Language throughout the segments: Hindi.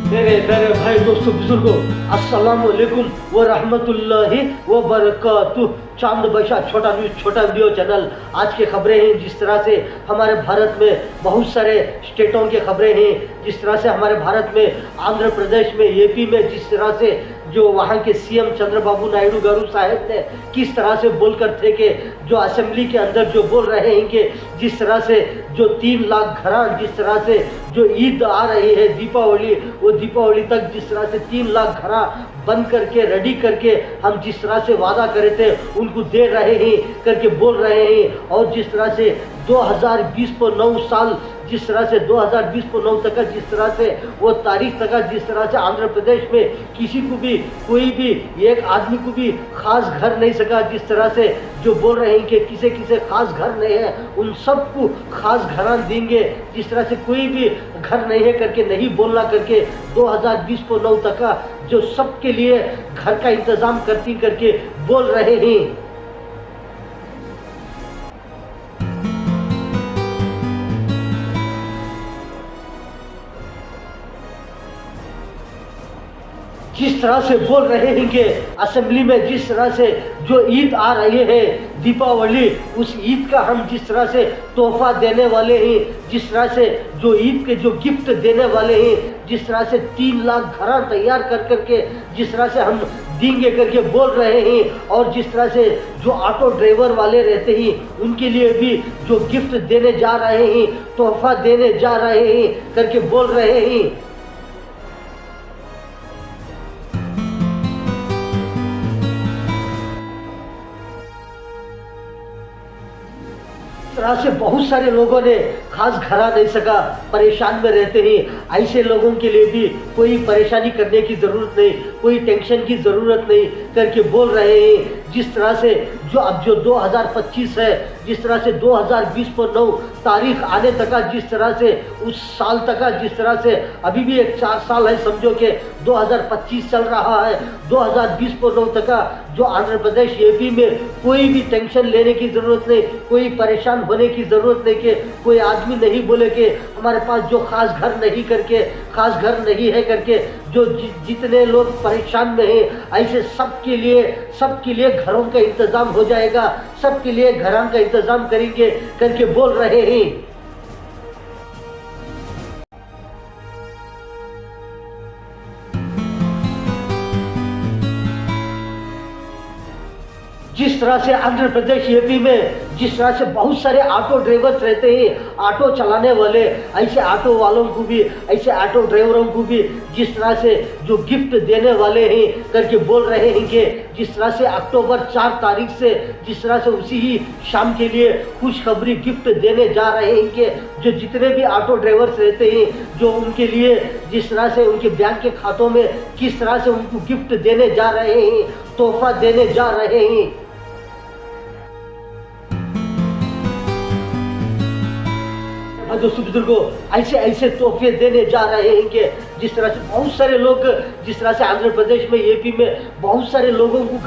मेरे मेरे भाई दोस्तों बुजुर्गों, अस्सलाम वालेकुम व रहमतुल्लाहि व बरकातुह। चांद बशा छोटा न्यूज़ छोटा वीडियो चैनल। आज की खबरें हैं जिस तरह से हमारे भारत में बहुत सारे स्टेटों की खबरें हैं, जिस तरह से हमारे भारत में आंध्र प्रदेश में यूपी में जिस तरह से जो वहाँ के सीएम चंद्रबाबू नायडू गारू साहब ने किस तरह से बोलकर थे कि जो असेंबली के अंदर जो बोल रहे हैं कि जिस तरह से जो 3 लाख घरान जिस तरह से जो ईद आ रही है दीपावली, वो दीपावली तक जिस तरह से 3 लाख घरा बंद करके रेडी करके हम जिस तरह से वादा करे थे उनको दे रहे हैं करके बोल रहे हैं। और जिस तरह से 2020 को 9 साल जिस तरह से 2020 को 9 तक जिस तरह से वो तारीख तक जिस तरह से आंध्र प्रदेश में किसी को भी कोई भी एक आदमी को भी खास घर नहीं सका, जिस तरह से जो बोल रहे हैं कि किसे किसे खास घर नहीं है उन सबको खास घरान देंगे, जिस तरह से कोई भी घर नहीं है करके नहीं बोलना करके 2020 को 9 तक जो सबके लिए घर का इंतजाम करती करके बोल रहे हैं। जिस तरह से बोल रहे हैं कि असेंबली में जिस तरह से जो ईद आ रही है दीपावली, उस ईद का हम जिस तरह से तोहफा देने वाले हैं, जिस तरह से जो ईद के जो गिफ्ट देने वाले हैं, जिस तरह से 3 लाख घर तैयार कर करके जिस तरह से हम देंगे करके बोल रहे हैं। और जिस तरह से जो ऑटो ड्राइवर वाले रहते हैं उनके लिए भी जो गिफ्ट देने जा रहे हैं, तोहफा देने जा रहे हैं करके बोल रहे हैं। तरह से बहुत सारे लोगों ने खास घरा नहीं सका, परेशान में रहते हैं। ऐसे लोगों के लिए भी कोई परेशानी करने की ज़रूरत नहीं, कोई टेंशन की ज़रूरत नहीं करके बोल रहे हैं। जिस तरह से जो अब जो 2025 है, जिस तरह से 2020 को 9 तारीख आने तक जिस तरह से उस साल तक जिस तरह से अभी भी एक 4 साल है, समझो कि 2025 चल रहा है, 2020 को 9 तक जो आंध्र प्रदेश यूपी में कोई भी टेंशन लेने की ज़रूरत नहीं, कोई परेशान होने की ज़रूरत नहीं कि कोई आदमी नहीं बोले कि हमारे पास जो खास घर नहीं करके खास घर नहीं है करके जो जितने लोग परेशान में हैं ऐसे सबके लिए घरों का इंतज़ाम हो जाएगा, सबके लिए घरों का इंतज़ाम करेंगे करके बोल रहे हैं। जिस तरह से आंध्र प्रदेश यूपी में जिस तरह से बहुत सारे ऑटो ड्राइवर्स रहते हैं, ऑटो चलाने वाले, ऐसे ऑटो वालों को भी ऐसे ऑटो ड्राइवरों को भी जिस तरह से जो गिफ्ट देने वाले हैं करके बोल रहे हैं कि जिस तरह से अक्टूबर 4 तारीख से जिस तरह से उसी ही शाम के लिए खुशखबरी गिफ्ट देने जा रहे हैं कि जो जितने भी ऑटो ड्राइवर्स रहते हैं जो उनके लिए जिस तरह से उनके बैंक के खातों में किस तरह से उनको गिफ्ट देने जा रहे हैं, तोहफा देने जा रहे हैं। दोस्तों बुजुर्गों, ऐसे ऐसे तोहफे देने जा रहे हैं कि जिस तरह से बहुत सारे लोग जिस तरह से आंध्र प्रदेश में यूपी में बहुत सारे लोगों को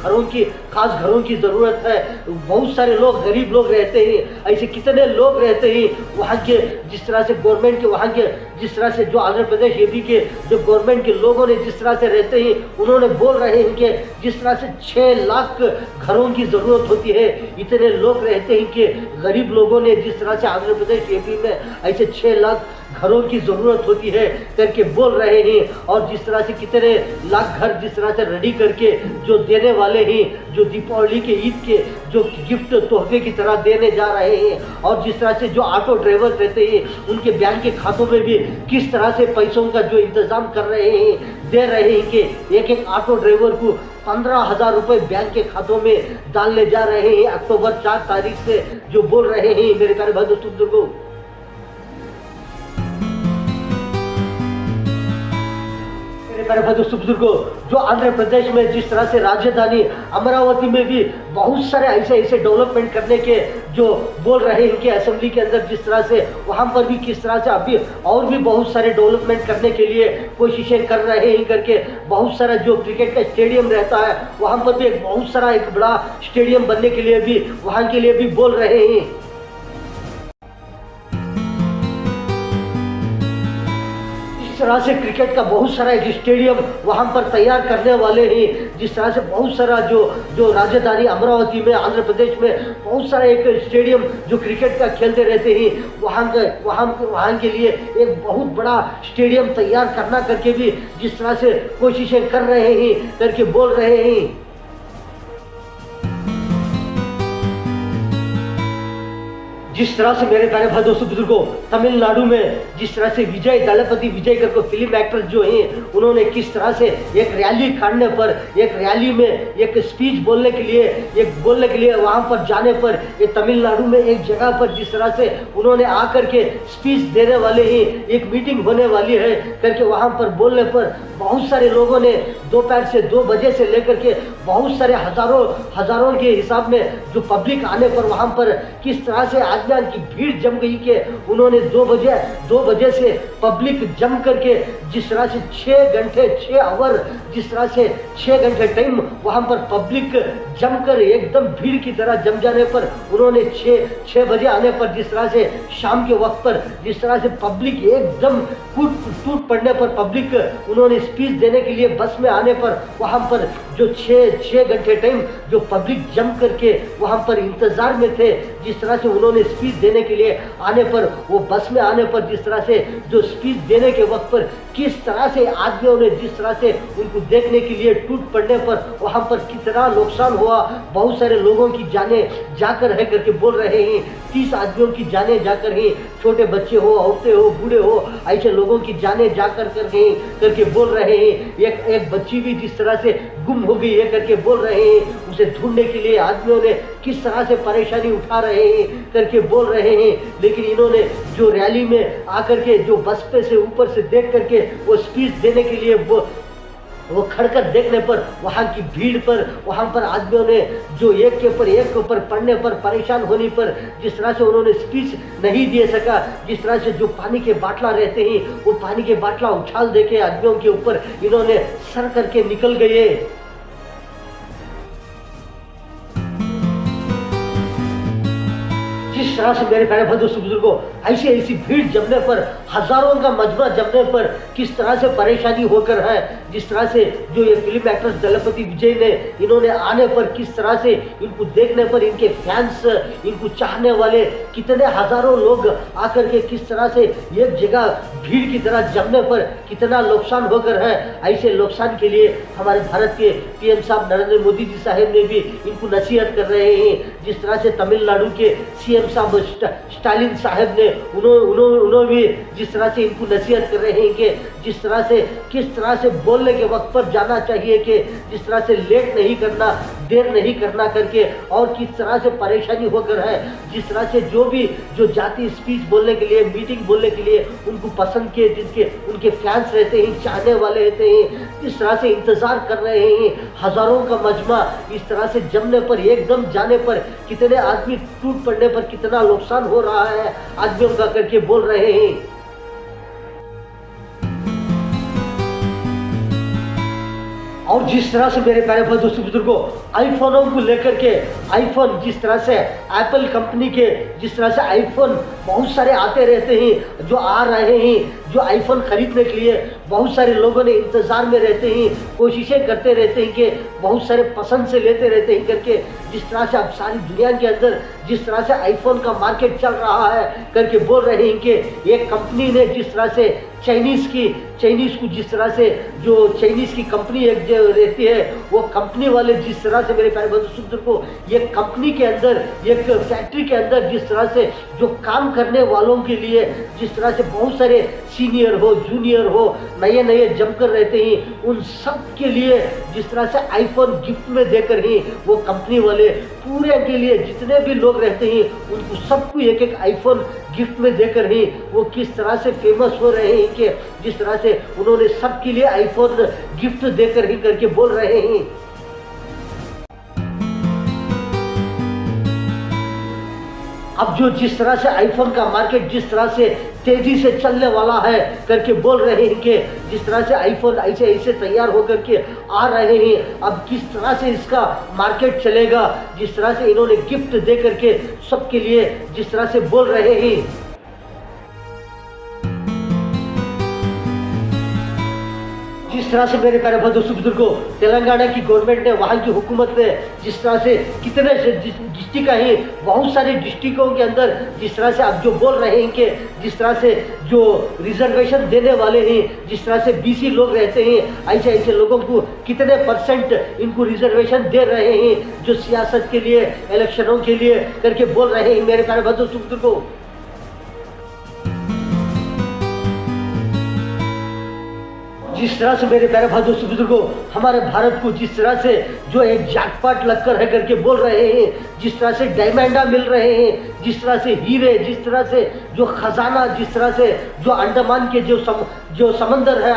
खास घरों की ज़रूरत है। बहुत सारे लोग गरीब लोग रहते हैं, ऐसे कितने लोग रहते हैं वहाँ के जिस तरह से गवर्नमेंट के वहाँ के जिस तरह से जो आंध्र प्रदेश यूपी के जो गवर्नमेंट के लोगों ने जिस तरह से रहते हैं उन्होंने बोल रहे हैं कि जिस तरह से 6 लाख घरों की ज़रूरत होती है। इतने लोग रहते हैं कि गरीब लोगों ने जिस तरह से आंध्र प्रदेश यूपी में ऐसे 6 लाख घरों की ज़रूरत होती है करके बोल रहे हैं। और जिस तरह से कितने लाख घर जिस तरह से रेडी करके जो देने वाले हैं, जो दीपावली के ईद के जो गिफ्ट तोहफे की तरह देने जा रहे हैं। और जिस तरह से जो ऑटो ड्राइवर रहते हैं उनके बैंक के खातों में भी किस तरह से पैसों का जो इंतज़ाम कर रहे हैं, दे रहे हैं कि एक ऑटो ड्राइवर को 15,000 रुपये बैंक के खातों में डालने जा रहे हैं अक्टूबर 4 तारीख से जो बोल रहे हैं। मेरे प्यारे भाई दोस्तों बुजुर्गों, मेरे भाई दोस्तों बुजुर्गों, जो आंध्र प्रदेश में जिस तरह से राजधानी अमरावती में भी बहुत सारे ऐसे डेवलपमेंट करने के जो बोल रहे हैं कि असेंबली के अंदर जिस तरह से वहाँ पर भी किस तरह से अभी और भी बहुत सारे डेवलपमेंट करने के लिए कोशिशें कर रहे हैं करके बहुत सारा जो क्रिकेट का स्टेडियम रहता है वहाँ पर भी बहुत सारा एक बड़ा स्टेडियम बनने के लिए भी वहाँ के लिए भी बोल रहे हैं। तरह से क्रिकेट का बहुत सारा एक स्टेडियम वहाँ पर तैयार करने वाले हैं, जिस तरह से बहुत सारा जो राजधानी अमरावती में, आंध्र प्रदेश में बहुत सारा एक स्टेडियम जो क्रिकेट का खेलते रहते हैं, वहाँ के लिए एक बहुत बड़ा स्टेडियम तैयार करना करके भी जिस तरह से कोशिशें कर रहे हैं, करके बोल रहे हैं। जिस तरह से मेरे प्यारे भाई दोस्तों बुजुर्गों, तमिलनाडु में जिस तरह से विजय दलपति विजय को फिल्म एक्टर जो हैं, उन्होंने किस तरह से एक रैली काटने पर, एक रैली में एक स्पीच बोलने के लिए वहां पर जाने पर, ये तमिलनाडु में एक जगह पर जिस तरह से उन्होंने आकर के स्पीच देने वाले ही एक मीटिंग होने वाली है करके वहां पर बोलने पर बहुत सारे लोगों ने दोपहर से 2 बजे से लेकर के बहुत सारे हजारों के हिसाब में जो पब्लिक आने पर वहां पर किस तरह से आदमियों की भीड़ जम गई कि उन्होंने 2 बजे से पब्लिक जम करके जिस तरह से 6 आवर जिस तरह से 6 घंटे टाइम वहां पर पब्लिक जमकर एकदम भीड़ की तरह जम जाने पर उन्होंने 6 बजे आने पर जिस तरह से शाम के वक्त पर जिस तरह से पब्लिक एकदम टूट पड़ने पर पब्लिक उन्होंने स्पीच देने के लिए बस में आने पर वहां पर जो 6 घंटे टाइम जो पब्लिक जम करके वहां पर इंतजार में थे, जिस तरह से उन्होंने स्पीच देने के लिए आने पर वो बस में आने पर जिस तरह से जो स्पीच देने के वक्त पर किस तरह से आदमियों ने जिस तरह से उनको देखने के लिए टूट पड़ने पर वहां पर कितना नुकसान हुआ, बहुत सारे लोगों की जाने जाकर है करके बोल रहे हैं, 30 आदमियों की जाने जाकर ही, छोटे बच्चे हो, औरतें हो, बूढ़े हो, ऐसे लोगों की जाने जाकर करके बोल रहे हैं। एक बच्ची भी जिस तरह से गुम हो गई है करके बोल रहे हैं, उसे ढूंढने के लिए आदमियों ने किस तरह से परेशानी उठा रहे हैं करके बोल रहे हैं। लेकिन इन्होंने जो रैली में आकर के जो बस पे से ऊपर से देख करके वो स्पीच देने के लिए वो खड़कर देखने पर वहाँ की भीड़ पर, वहाँ पर आदमियों ने जो एक के ऊपर पड़ने पर, परेशान होने पर जिस तरह से उन्होंने स्पीच नहीं दे सका, जिस तरह से जो पानी के बाटला रहते हैं वो पानी के बाटला उछाल दे के आदमियों के ऊपर इन्होंने सर करके निकल गए। जिस तरह से मेरे प्यारे दोस्तों बुजुर्गों, ऐसी भीड़ जमने पर, हजारों का मजमा जमने पर किस तरह से परेशानी होकर है, जिस तरह से जो ये फिल्म एक्ट्रेस दलपति विजय ने इन्होंने आने पर किस तरह से इनको देखने पर इनके फैंस, इनको चाहने वाले कितने हजारों लोग आकर के किस तरह से एक जगह भीड़ की तरह जमने पर कितना नुकसान होकर है। ऐसे नुकसान के लिए हमारे भारत के पीएम साहब नरेंद्र मोदी जी साहब ने भी इनको नसीहत कर रहे हैं। जिस तरह से तमिलनाडु के सीएम साहब स्टालिन साहब ने उन्होंने भी जिस तरह से इनको नसीहत कर रहे हैं कि जिस तरह से किस तरह से बोलने के वक्त पर जाना चाहिए, कि जिस तरह से लेट नहीं करना, देर नहीं करना करके, और किस तरह से परेशानी होकर है, जिस तरह से जो जाति स्पीच बोलने के लिए, मीटिंग बोलने के लिए उनको पसंद के, जिनके उनके फैंस रहते हैं, चाहने वाले रहते हैं, इस तरह से इंतजार कर रहे हैं। हजारों का मजमा इस तरह से जमने पर, एकदम जाने पर कितने आदमी टूट पड़ने पर कितना नुकसान हो रहा है आदमियों का करके बोल रहे हैं। और जिस तरह से मेरे प्यारे दोस्तों बुजुर्गों, आईफोनों को लेकर के, आईफोन जिस तरह से एप्पल कंपनी के जिस तरह से आईफोन बहुत सारे आते रहते हैं, जो आ रहे हैं, जो आईफोन खरीदने के लिए बहुत सारे लोगों ने इंतज़ार में रहते हैं, कोशिशें करते रहते हैं कि बहुत सारे पसंद से लेते रहते हैं करके, जिस तरह से अब सारी दुनिया के अंदर जिस तरह से आईफोन का मार्केट चल रहा है करके बोल रहे हैं कि एक कंपनी ने जिस तरह से चाइनीज़ को जिस तरह से जो चाइनीज़ की कंपनी एक जो रहती है, वो कंपनी वाले जिस तरह से मेरे प्यारे दोस्तों को एक कंपनी के अंदर, एक फैक्ट्री के अंदर जिस तरह से जो काम करने वालों के लिए जिस तरह से बहुत सारे सीनियर हो, जूनियर हो, नए जमकर रहते हैं, उन सब के लिए जिस तरह से आईफोन गिफ्ट में देकर ही वो कंपनी वाले पूरे के लिए जितने भी लोग रहते हैं उनको सबको एक आईफोन गिफ्ट में देकर ही वो किस तरह से फेमस हो रहे हैं कि जिस तरह से उन्होंने सबके लिए आईफोन गिफ्ट देकर ही करके बोल रहे हैं। अब जो जिस तरह से आईफोन का मार्केट जिस तरह से तेजी से चलने वाला है करके बोल रहे हैं कि जिस तरह से आईफोन ऐसे तैयार होकर के आ रहे हैं, अब किस तरह से इसका मार्केट चलेगा, जिस तरह से इन्होंने गिफ्ट दे करके सबके लिए जिस तरह से बोल रहे हैं। जिस तरह से मेरे प्यारे भाई दोस्तों बुजुर्गों, तेलंगाना की गवर्नमेंट ने, वहाँ की हुकूमत ने जिस तरह से कितने डिस्ट्रिक्ट ही, बहुत सारे डिस्ट्रिक्टों के अंदर जिस तरह से आप जो बोल रहे हैं कि जिस तरह से जो रिजर्वेशन देने वाले हैं, जिस तरह से बीसी लोग रहते हैं, ऐसे ऐसे लोगों को कितने परसेंट इनको रिजर्वेशन दे रहे हैं जो सियासत के लिए, इलेक्शनों के लिए करके बोल रहे हैं मेरे प्यारे भाई दोस्तों बुजुर्गों। जिस तरह से मेरे प्यारे भाई दोस्तों बुजुर्गों, हमारे भारत को जिस तरह से जो एक जाटपाट लगकर है करके बोल रहे हैं, जिस तरह से डायमंडा मिल रहे हैं, जिस तरह से हीरे, जिस तरह से जो खजाना, जिस तरह से जो अंडमान के जो समंदर है,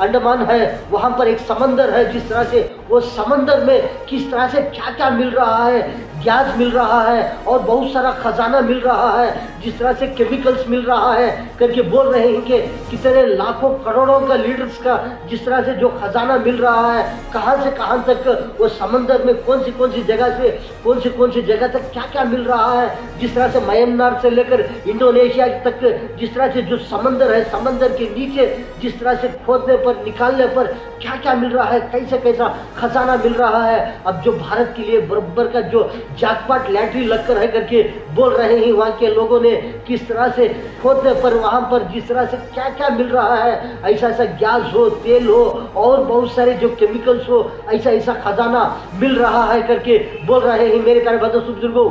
अंडमान है, वहाँ पर एक समंदर है, जिस तरह से वो समंदर में किस तरह से क्या क्या मिल रहा है, गैस मिल रहा है और बहुत सारा खजाना मिल रहा है, जिस तरह से केमिकल्स मिल रहा है करके बोल रहे हैं कि कितने लाखों करोड़ों का लीटर्स का जिस तरह से जो खजाना मिल रहा है, कहाँ से कहाँ तक वो समंदर में कौन सी जगह से कौन सी जगह तक क्या क्या मिल रहा है, जिस तरह से म्यांमार से लेकर इंडोनेशिया तक जिस तरह से जो समंदर है, समंदर के नीचे जिस तरह से खोदने पर, निकालने पर क्या क्या मिल रहा है, कैसा खजाना मिल रहा है। अब जो भारत के लिए बराबर का जो जाटपाट लैटरी लगकर है करके बोल रहे हैं वहाँ के लोगों ने, किस तरह से खोदने पर वहाँ पर जिस तरह से क्या क्या मिल रहा है, ऐसा गैस हो, तेल हो और बहुत सारे जो केमिकल्स हो, ऐसा खजाना मिल रहा है करके बोल रहे हैं मेरे प्यारे भाई दोस्तों बुजुर्गों।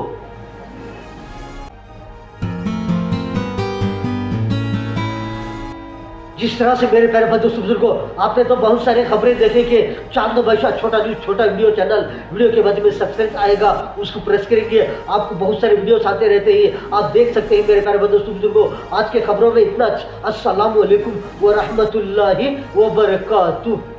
जिस तरह से मेरे प्यारे भाई दोस्तों बुजुर्गों, आपने तो बहुत सारे खबरें देखे कि चांद बादशाह छोटा न्यूज़, छोटा वीडियो चैनल, वीडियो के बाद में सब्सक्राइब आएगा, उसको प्रेस करेंगे, आपको बहुत सारे वीडियोस आते रहते हैं, आप देख सकते हैं मेरे प्यारे भाई दोस्तों बुजुर्गों। आज के खबरों में इतना। अस्सलाम वालेकुम व रहमतुल्लाहि व बरकातुहू।